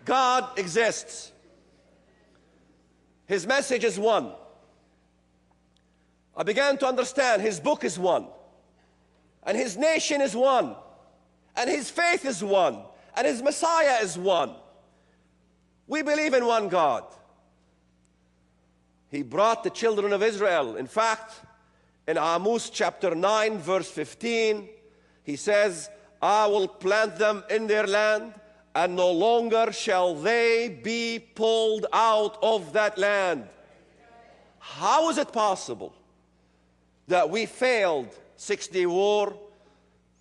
God exists. His message is one. I began to understand His book is one. And His nation is one. And His faith is one. And His Messiah is one. We believe in one God. He brought the children of Israel. In fact, in Amos chapter 9, verse 15, He says, I will plant them in their land, and no longer shall they be pulled out of that land. How is it possible that we failed 6-day war,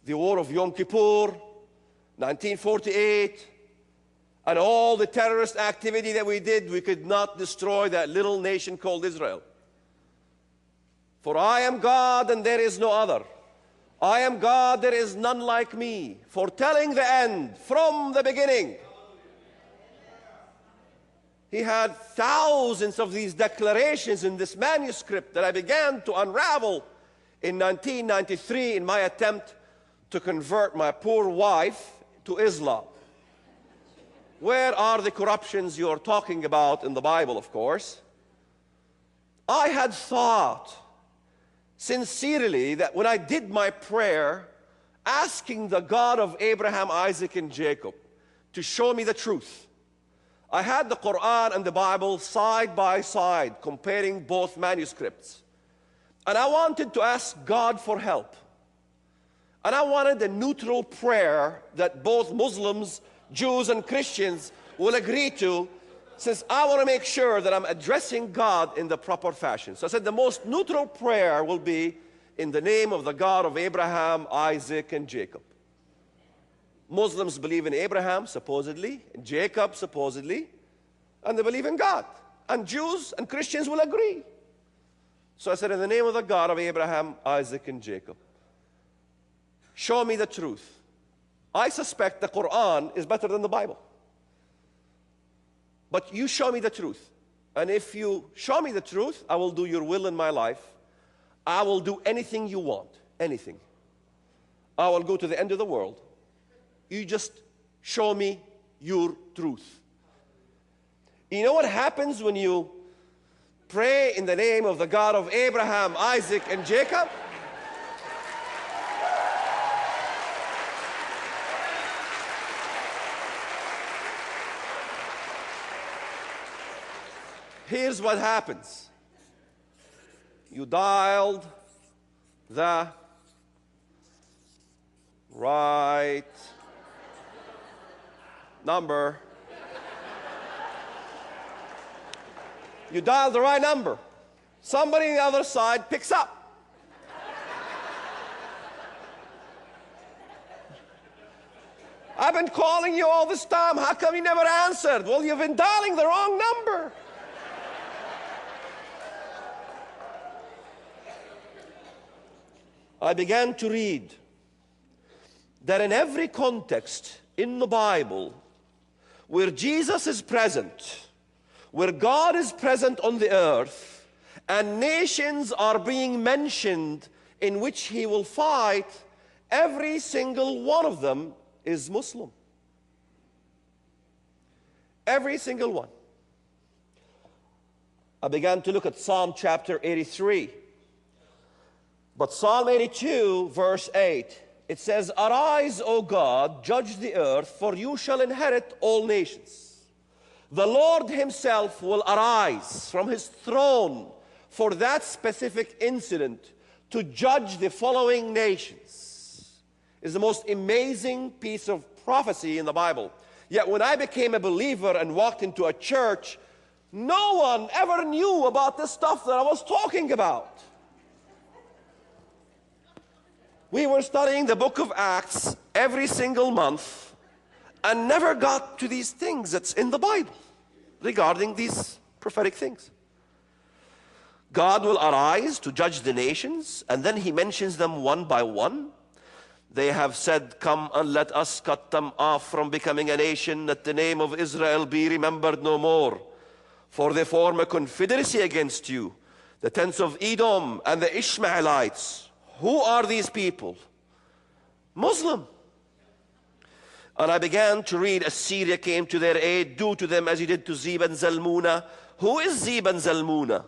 the war of Yom Kippur, 1948, and all the terrorist activity that we did, we could not destroy that little nation called Israel? For I am God and there is no other. I am God, there is none like me, foretelling the end from the beginning. He had thousands of these declarations in this manuscript that I began to unravel in 1993 in my attempt to convert my poor wife to Islam. Where are the corruptions you're talking about in the Bible, of course? I had thought sincerely that when I did my prayer, asking the God of Abraham, Isaac, and Jacob to show me the truth, I had the Quran and the Bible side by side, comparing both manuscripts. And I wanted to ask God for help. And I wanted a neutral prayer that both Muslims, Jews, and Christians will agree to, since I want to make sure that I'm addressing God in the proper fashion. So I said the most neutral prayer will be in the name of the God of Abraham, Isaac, and Jacob. Muslims believe in Abraham, supposedly, and Jacob, supposedly, and they believe in God. And Jews and Christians will agree. So I said, in the name of the God of Abraham, Isaac, and Jacob, show me the truth. I suspect the Quran is better than the Bible. But you show me the truth. And if you show me the truth, I will do your will in my life. I will do anything you want, anything. I will go to the end of the world. You just show me your truth. You know what happens when you pray in the name of the God of Abraham, Isaac, and Jacob? Here's what happens. You dialed the right number. You dialed the right number. Somebody on the other side picks up. I've been calling you all this time. How come you never answered? Well, you've been dialing the wrong number. I began to read that in every context in the Bible where Jesus is present, where God is present on the earth, and nations are being mentioned in which He will fight, every single one of them is Muslim. Every single one. I began to look at Psalm chapter 83. But Psalm 82, verse 8, it says, Arise, O God, judge the earth, for you shall inherit all nations. The Lord Himself will arise from His throne for that specific incident to judge the following nations. It's the most amazing piece of prophecy in the Bible. Yet when I became a believer and walked into a church, no one ever knew about this stuff that I was talking about. We were studying the book of Acts every single month and never got to these things that's in the Bible regarding these prophetic things. God will arise to judge the nations, and then He mentions them one by one. They have said, Come and let us cut them off from becoming a nation, that the name of Israel be remembered no more. For they form a confederacy against you, the tents of Edom and the Ishmaelites. Who are these people? Muslim. And I began to read, Assyria came to their aid, do to them as he did to Zeb and Zalmunna. Who is Zeb and Zalmunna?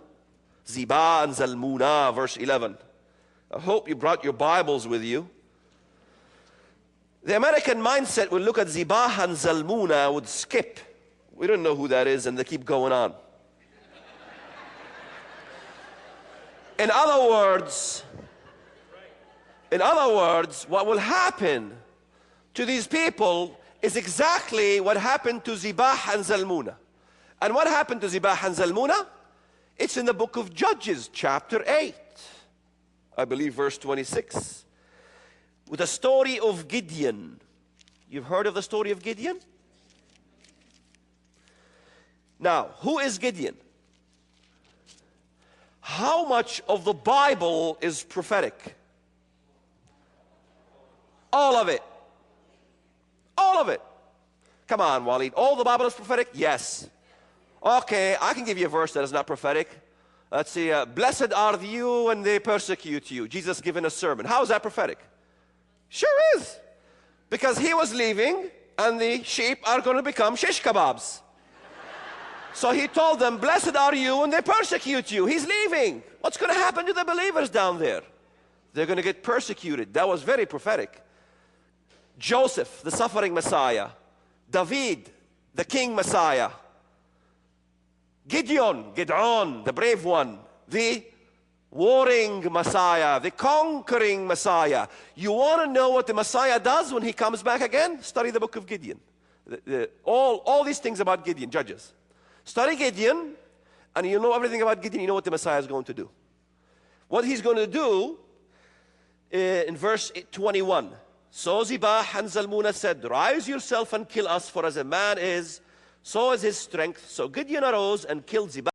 Zebah and Zalmunna, verse 11. I hope you brought your Bibles with you. The American mindset would look at Zebah and Zalmunna, would skip. We don't know who that is, and they keep going on. In other words, what will happen to these people is exactly what happened to Zebah and Zalmunna. And what happened to Zebah and Zalmunna? It's in the book of Judges, chapter 8. I believe verse 26. With the story of Gideon. You've heard of the story of Gideon? Now, who is Gideon? How much of the Bible is prophetic? All of it. All of it. Come on, Walid. All the Bible is prophetic? Yes. Okay, I can give you a verse that is not prophetic. Let's see. Blessed are you when they persecute you. Jesus giving a sermon. How is that prophetic? Sure is. Because he was leaving and the sheep are going to become shish kebabs. So he told them, blessed are you when they persecute you. He's leaving. What's going to happen to the believers down there? They're going to get persecuted. That was very prophetic. Joseph, the suffering Messiah. David, the king Messiah. Gideon, the brave one. The warring Messiah, the conquering Messiah. You want to know what the Messiah does when he comes back again? Study the book of Gideon. All these things about Gideon, Judges. Study Gideon, and you know everything about Gideon. You know what the Messiah is going to do. What he's going to do in verse 21. So Zebah and Zalmunna said, rise yourself and kill us, for as a man is, so is his strength. So Gideon arose and killed Zebah.